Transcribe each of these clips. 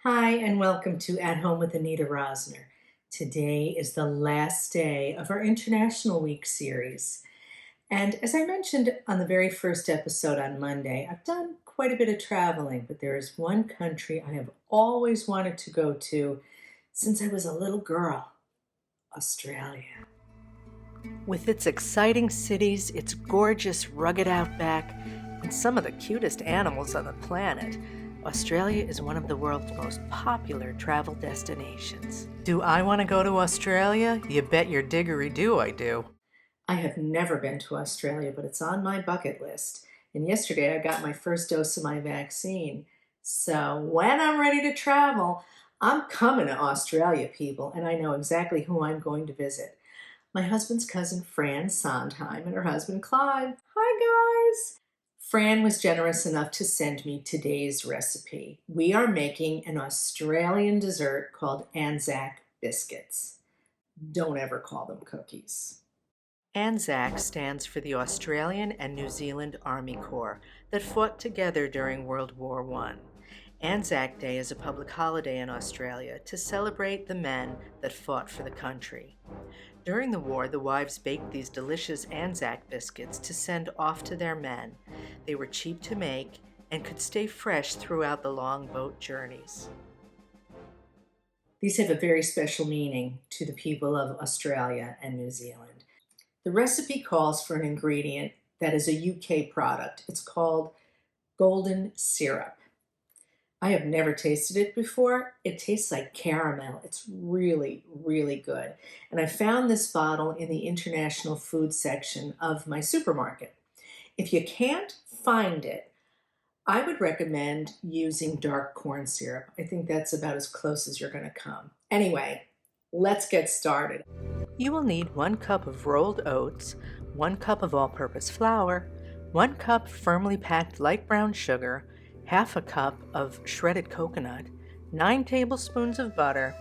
Hi, and welcome to At Home with Anita Rosner. Today is the last day of our International Week series. And as I mentioned on the very first episode on Monday, I've done quite a bit of traveling, but there is one country I have always wanted to go to since I was a little girl: Australia. With its exciting cities, its gorgeous, rugged outback, and some of the cutest animals on the planet, Australia is one of the world's most popular travel destinations. Do I want to go to Australia? You bet your diggery do I do. I have never been to Australia, but it's on my bucket list. And yesterday I got my first dose of my vaccine. So when I'm ready to travel, I'm coming to Australia, people, and I know exactly who I'm going to visit. My husband's cousin Fran Sondheim and her husband Clive. Hi, guys! Fran was generous enough to send me today's recipe. We are making an Australian dessert called ANZAC Biscuits. Don't ever call them cookies. ANZAC stands for the Australian and New Zealand Army Corps that fought together during World War I. ANZAC Day is a public holiday in Australia to celebrate the men that fought for the country. During the war, the wives baked these delicious ANZAC biscuits to send off to their men. They were cheap to make and could stay fresh throughout the long boat journeys. These have a very special meaning to the people of Australia and New Zealand. The recipe calls for an ingredient that is a UK product. It's called golden syrup. I have never tasted it before. It tastes like caramel. It's really, really good. And I found this bottle in the international food section of my supermarket. If you can't find it, I would recommend using dark corn syrup. I think that's about as close as you're going to come. Anyway, let's get started. You will need 1 cup of rolled oats, 1 cup of all-purpose flour, 1 cup firmly packed light brown sugar, half a cup of shredded coconut, 9 tablespoons of butter,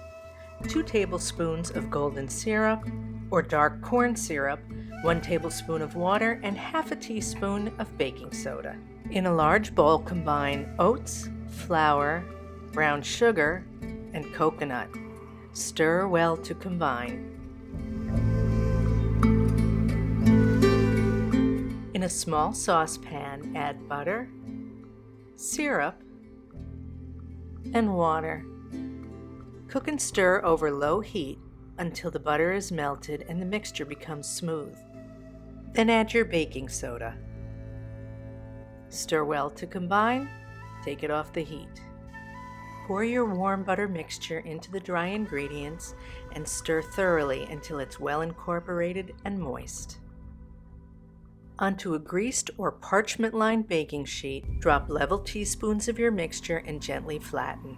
2 tablespoons of golden syrup or dark corn syrup, 1 tablespoon of water, and half a teaspoon of baking soda. In a large bowl, combine oats, flour, brown sugar, and coconut. Stir well to combine. In a small saucepan, add butter, syrup, and water. Cook and stir over low heat until the butter is melted and the mixture becomes smooth. Then add your baking soda. Stir well to combine. Take it off the heat. Pour your warm butter mixture into the dry ingredients and stir thoroughly until it's well incorporated and moist. Onto a greased or parchment-lined baking sheet, drop level teaspoons of your mixture and gently flatten.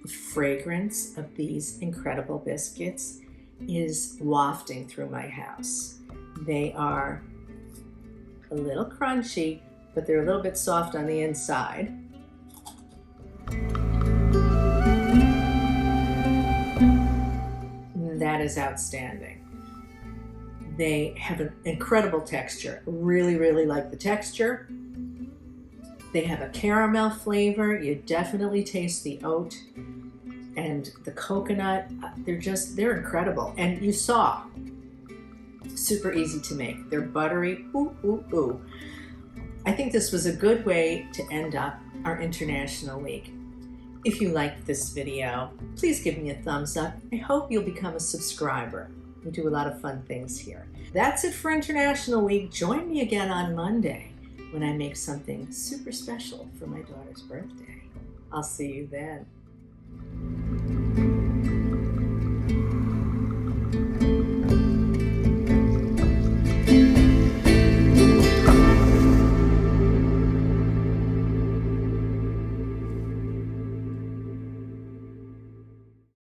The fragrance of these incredible biscuits is wafting through my house. They are a little crunchy, but they're a little bit soft on the inside. That is outstanding. They have an incredible texture. Really, really like the texture. They have a caramel flavor. You definitely taste the oat and the coconut. They're incredible. And you saw, super easy to make. They're buttery. Ooh, ooh, ooh. I think this was a good way to end up our International Week. If you liked this video, please give me a thumbs up. I hope you'll become a subscriber. We do a lot of fun things here. That's it for International Week. Join me again on Monday when I make something super special for my daughter's birthday. I'll see you then.